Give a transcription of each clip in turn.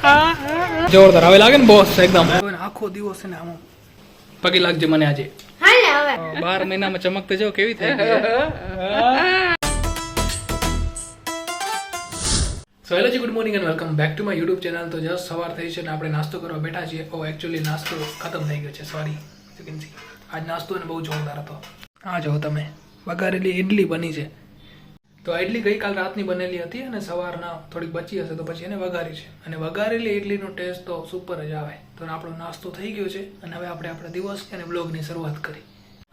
જોરદાર હવે લાગે ને બોસ એકદમ આખો દિવસ ને આમ પગે લાગજે મને આજે 12 મહિનામાં ચમકતે જો કેવી થઈ ગઈ so hello ji good morning and welcome back to my YouTube channel. તો જસ્ટ સવાર થઈ છે ને આપણે નાસ્તો કરવા બેઠા છીએ. એકચ્યુઅલી નાસ્તો ખતમ થઈ ગયો છે, સોરી. યુ કેન સી આજ નાસ્તો ને બહુ જોરદાર હતો. આ જો તમે વઘારેલી ઇડલી બની છે. તો આ ઇડલી ગઈકાલ રાતની બનેલી હતી અને સવારના થોડીક બચી હશે તો પછી એને વઘારી છે. અને વઘારેલી ઇડલીનો ટેસ્ટ તો સુપર જ આવે. તો આપણો નાસ્તો થઈ ગયો છે અને હવે આપણે આપણા દિવસ અને વ્લોગની શરૂઆત કરી.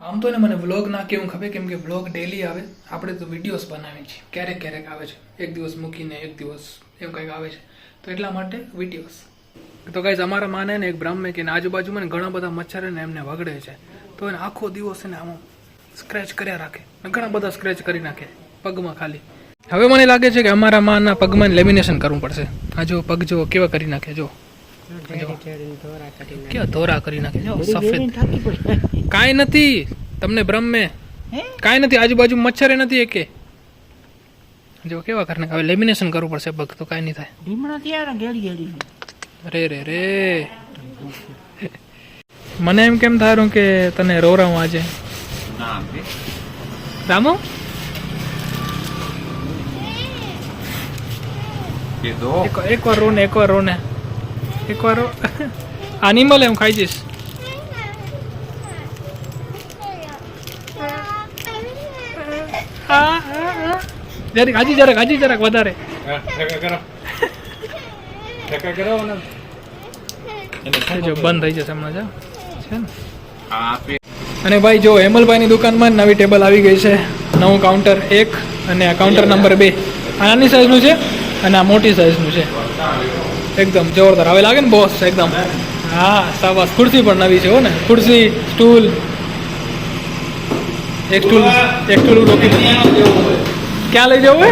આમ તો ને મને વ્લોગ ના કેવું ખબર, કેમ કે વ્લોગ ડેલી આવે. આપણે તો વિડીયોઝ બનાવીએ છીએ, ક્યારેક ક્યારેક આવે છે, એક દિવસ મૂકીને એક દિવસ એવું કંઈક આવે છે, તો એટલા માટે વિડીયોઝ. તો ગાઈઝ અમારા માને ને એક બ્રાહ્મણ કે આજુબાજુમાં ને ઘણા બધા મચ્છર ને એમને વગડે છે, તો એને આખો દિવસ એને આમ સ્ક્રેચ કર્યા રાખે, ઘણા બધા સ્ક્રેચ કરી નાખે પગમાં ખાલી. હવે મને લાગે છે કે અમારા માના પગમાં લેમિનેશન કરવું પડશે. આ જો પગ જો કેવા કરી નાખે, જો કેવા ધોરા કરી નાખે, જો સફેદ. કાંઈ નથી તમને ભ્રમ મેં, કાંઈ નથી, આજુબાજુ મચ્છર નથી એકે. જો કેવા કરી નાખે. હવે લેમિનેશન કરવું પડશે પગ, તો કાંઈ નહીં થાય. રે રે રે મને એમ કેમ થારું કે તને રોરાવું આજે. રામો એકવાર રો ને એકવાર રો ને એકવાર રો. એનિમલ એમ ખાઈ જઈશ. જરાક હાજી જરાક વધારે બંધ થઈ જશે હમણાં છે ને. અને ભાઈ જો હેમલભાઈ ની દુકાનમાં નવી ટેબલ આવી ગઈ છે, નવું કાઉન્ટર 1 અને આ કાઉન્ટર નંબર 2. આ નાની સાઈઝનું છે અને આ મોટી સાઈઝનું છે. એકદમ જોરદાર હવે લાગે ને બોસ એકદમ. હા સાબાસ. ખુરશી પણ નવી છે હો ને, ખુરશી, સ્ટૂલ. એક સ્ટૂલ રોકી ક્યાં લઈ જવું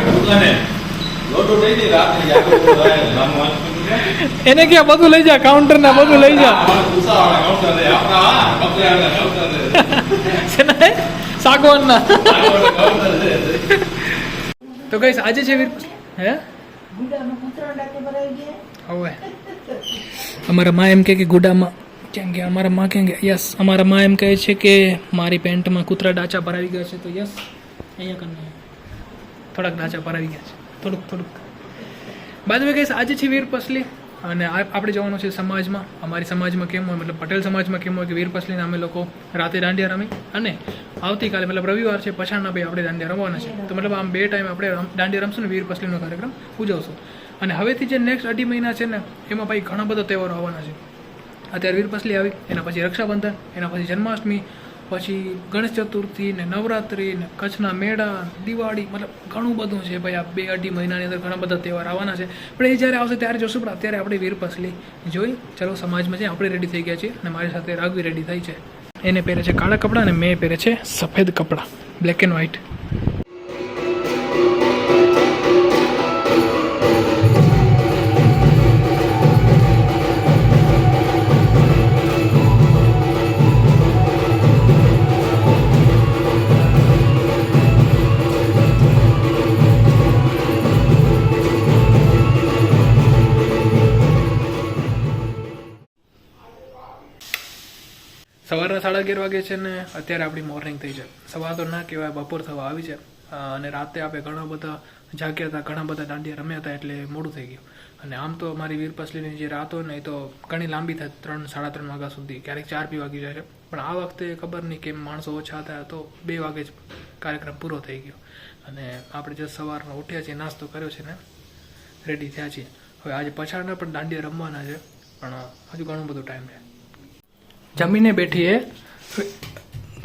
એને ક્યાં બધું લઈ જા, કાઉન્ટર ના બધું લઈ જા. સાગવાન ના. તો કઈ આજે છે વીર હે હવે અમારા માં એમ કે ગુડામાં કેમ કે અમારા માં કેમ કે યસ અમારા માં એમ કહે છે કે મારી પેન્ટમાં કૂતરા ડાચા ભરાવી ગયા છે. તો યસ અહીંયા કરીને થોડાક ડાચા ભરાવી ગયા છે, થોડુંક. બાદ મેં કહીશ આજે છે વીર પસલી અને આપણે જવાનું છે સમાજમાં. અમારી સમાજમાં કેમ હોય, મતલબ પટેલ સમાજમાં કેમ હોય કે વીર પસલીને અમે લોકો રાતે દાંડિયા રમી અને આવતીકાલે મતલબ રવિવાર છે પછાડના ભાઈ આપણે દાંડિયા રમવાના છે. તો મતલબ આમ 2 ટાઈમ આપણે દાંડિયા રમશું ને વીર પસલીનો કાર્યક્રમ ઉજવશું. અને હવેથી જે નેક્સ્ટ 2.5 મહિના છે ને એમાં ભાઈ ઘણા બધા તહેવારો આવવાના છે. અત્યારે વીર પસલી આવી, એના પછી રક્ષાબંધન, એના પછી જન્માષ્ટમી, પછી ગણેશ ચતુર્થી ને નવરાત્રિ ને કચ્છના મેળા, દિવાળી, મતલબ ઘણું બધું છે ભાઈ. આ 2-2.5 મહિનાની અંદર ઘણા બધા તહેવાર આવવાના છે. પણ એ જ્યારે આવશે ત્યારે જોશું. પણ અત્યારે આપણે વીર પસલી જોઈ. ચલો સમાજમાં છે, આપણે રેડી થઈ ગયા છીએ અને મારી સાથે રાઘવી રેડી થઈ છે. એને પહેરે છે કાળા કપડાં અને મેં પહેરે છે સફેદ કપડાં, બ્લેક એન્ડ વ્હાઇટ. સવારના 11:30 વાગે છે ને અત્યારે આપણી મોર્નિંગ થઈ જાય. સવાર તો ના કહેવાય, બપોર થવા આવી છે. અને રાતે આપણે ઘણા બધા જાગ્યા હતા, ઘણા બધા દાંડિયા રમ્યા હતા, એટલે મોડું થઈ ગયું. અને આમ તો મારી વીર પસલીની જે રાત હોય ને એ તો ઘણી લાંબી થાય, 3-3:30 વાગ્યા સુધી, ક્યારેક 4 બી વાગી જાય છે. પણ આ વખતે ખબર નહીં કેમ માણસો ઓછા હતા, તો 2 વાગે જ કાર્યક્રમ પૂરો થઈ ગયો. અને આપણે જે સવારમાં ઉઠ્યા છીએ, નાસ્તો કર્યો છે ને રેડી થયા છીએ. હવે આજે પછાડના પણ દાંડિયા રમવાના છે, પણ હજુ ઘણું બધું ટાઈમ છે. જમીને બેઠી એ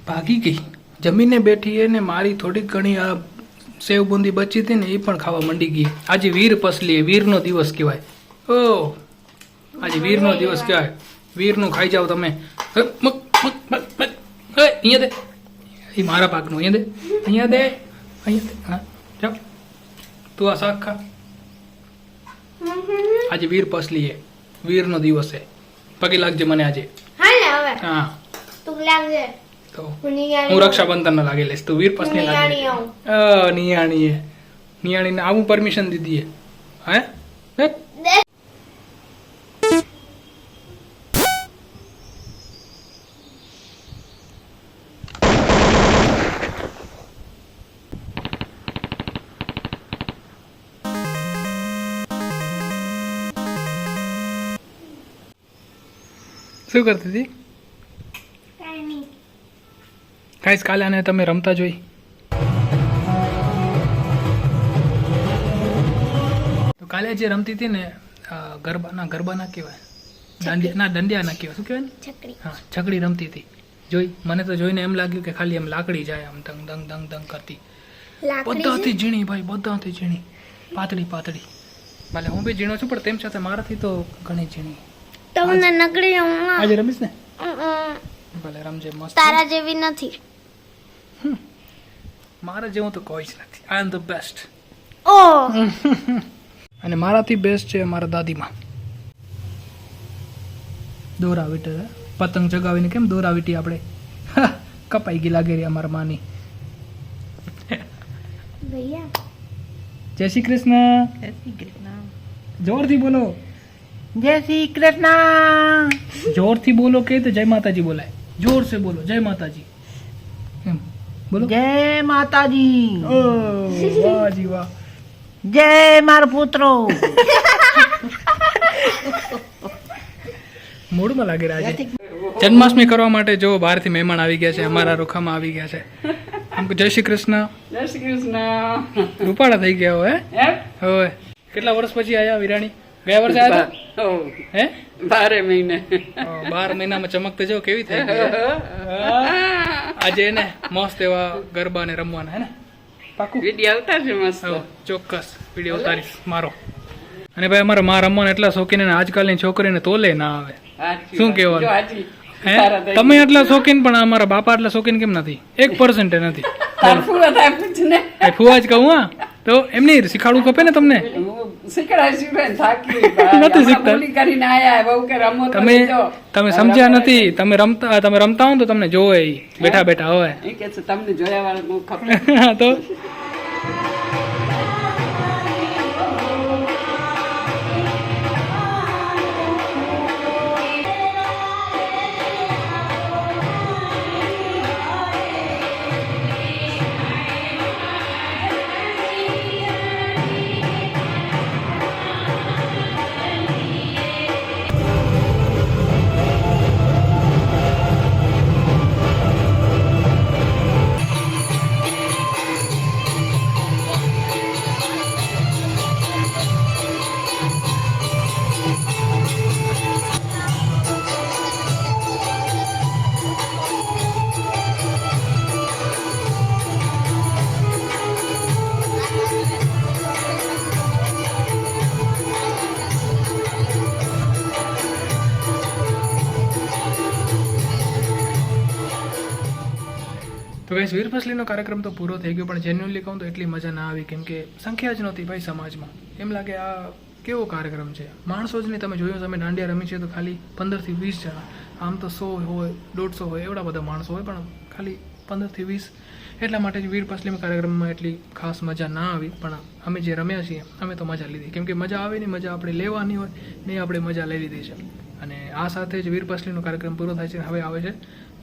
ભાગી ગઈ. જમીને બેઠી એ ને મારી થોડીક ઘણી આ સેવ બુંદી બચી હતી ને એ પણ ખાવા માંડી ગઈ. આજે વીર પસલી, વીરનો દિવસ કહેવાય. ઓ આજે વીરનો દિવસ કહેવાય. વીરનું ખાઈ જાઓ તમે. અહીંયા દે, એ મારા પાકનું. અહીંયા દે. હા જાઓ તું આ શાક ખા. આજે વીર પસલી એ, વીરનો દિવસ છે. પગે લાગજે મને આજે. હા તો હું રક્ષાબંધન ના લાગે લઈશ, તું વીર પસલી લાગે. નિયાણી ને આવું પરમિશન દીધી હે. શું કરતી હતી? ગાઈસ કાલે આને તમે રમતા જોઈ. તો કાલે જે રમતી હતી ને ગરબા ના કહેવાય, દંડિયા ના કહેવાય, શું કહેવાય ને? હા, છકડી રમતી હતી. જોઈ, મને તો જોઈને એમ લાગ્યું કે ખાલી એમ લાકડી જાય આમ દંગ દંગ દંગ દંગ કરતી. બધાથી ઝીણી ભાઈ, બધાથી ઝીણી, પાતળી પાતળી. ભલે હું બી ઝીણો છું પણ તેમ છતાં મારાથી તો ઘણી ઝીણી. તમને નકળી આજે રમીશ ને? ભલે રમજે મસ્ત. તારા જેવી નથી. મારા જેવું તો કોઈ જ નથી. આઈ એમ ધ બેસ્ટ. ઓ અને મારાથી બેસ્ટ છે મારા દાદીમાં. દોરા વીટે પતંગ ચગાવીને કેમ દોરા વીટી આપણે કપાઈ ગઈ લાગે રે અમારા માની. ભૈયા જય શ્રી કૃષ્ણ. જય શ્રી કૃષ્ણ. જોરથી બોલો. જય શ્રી કૃષ્ણ. જોરથી બોલો કે તો જય માતાજી બોલાય. જોર સે બોલો જય માતાજી. એમ બોલો. જય માતાજી. ઓ વાહ જી વાહ. જય મારા પુત્રો. મૂડમાં લાગે આજે. જન્માષ્ટમી કરવા માટે જો બહારથી મહેમાન આવી ગયા છે, અમારા રોખામાં આવી ગયા છે. આમ જય શ્રી કૃષ્ણ. જય શ્રી કૃષ્ણ. રૂપાળા થઈ ગયા હોય. હવે કેટલા વર્ષ પછી આયા વિરાણી? ગયા વર્ષે આવ્યા હતા? હે 12 મહિને. 12 મહિનામાં ચમકતે જો કેવી થઈ ગઈ. આજે એને મસ્ત એવા ગરબા ને રમવાના હે ને? પાકું વિડિયો ઉતારજો મસ્ત. ચોક્કસ વિડીયો ઉતારીશ મારો. અને ભાઈ અમારા માં રમવાના એટલા શોખીન અને આજકાલની છોકરીને તોલે ના આવે. શું કહેવાનું? હે તમે એટલા શોખીન પણ અમારા બાપા એટલા શોખીન કેમ નથી? 1% નથી. ફુવા જ કહું. હા તો એમ નહીં શીખાડવું ખપે ને તમને. નથી શીખતા તમે સમજ્યા નથી. તમે રમતા હો તો તમને જોવે બેઠા બેઠા હોય તમને જોયા વાળા તો ગાઈસ વીરપસલીનો કાર્યક્રમ તો પૂરો થઈ ગયો પણ જેન્યુઅલી કહું તો એટલી મજા ના આવી કેમ કે સંખ્યા જ નહોતી ભાઈ સમાજમાં. એમ લાગે આ કેવો કાર્યક્રમ છે. માણસો જ નહીં. તમે જોયું તમે દાંડિયા રમી છે તો ખાલી 15 થી 20 જણા. આમ તો 100 હોય 150 હોય એવડા બધા માણસો હોય પણ ખાલી 15 થી 20. એટલા માટે જ વીરપસલીમાં કાર્યક્રમમાં એટલી ખાસ મજા ના આવી. પણ અમે જે રમ્યા છીએ અમે તો મજા લીધી કેમ કે મજા આવે ને મજા આપણે લેવાની હોય ને આપણે મજા લઈ લીધી છે. અને આ સાથે જ વીરપસલીનો કાર્યક્રમ પૂરો થાય છે. હવે આવે છે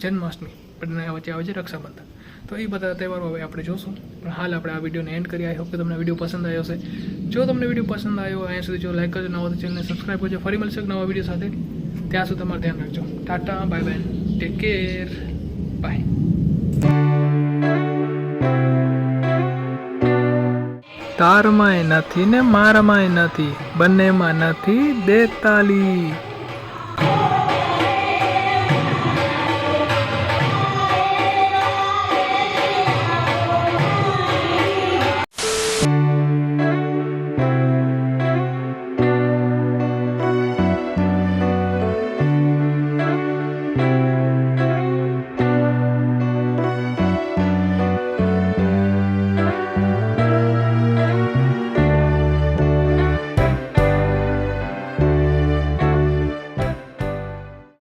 જન્માષ્ટમી પણ વચ્ચે આવે છે રક્ષાબંધન. તો એ બધા તહેવારો હવે આપણે જોશું. પણ હાલ આપણે આ વિડીયોને એન્ડ કરી. આઈ હોપ કે તમને વિડીયો પસંદ આવ્યો હશે. જો તમને વિડીયો પસંદ આવ્યો અહીંયા સુધી જો લાઈક કરજો, નવા ચેનલને સબસ્ક્રાઈબ કરજો. ફરી મળશે નવા વિડીયો સાથે. ત્યાં સુધી તમારું ધ્યાન રાખજો. Tata bye bye, take care, bye. તારમાંય નથી ને મારામાંય નથી, બંનેમાં નથી 42.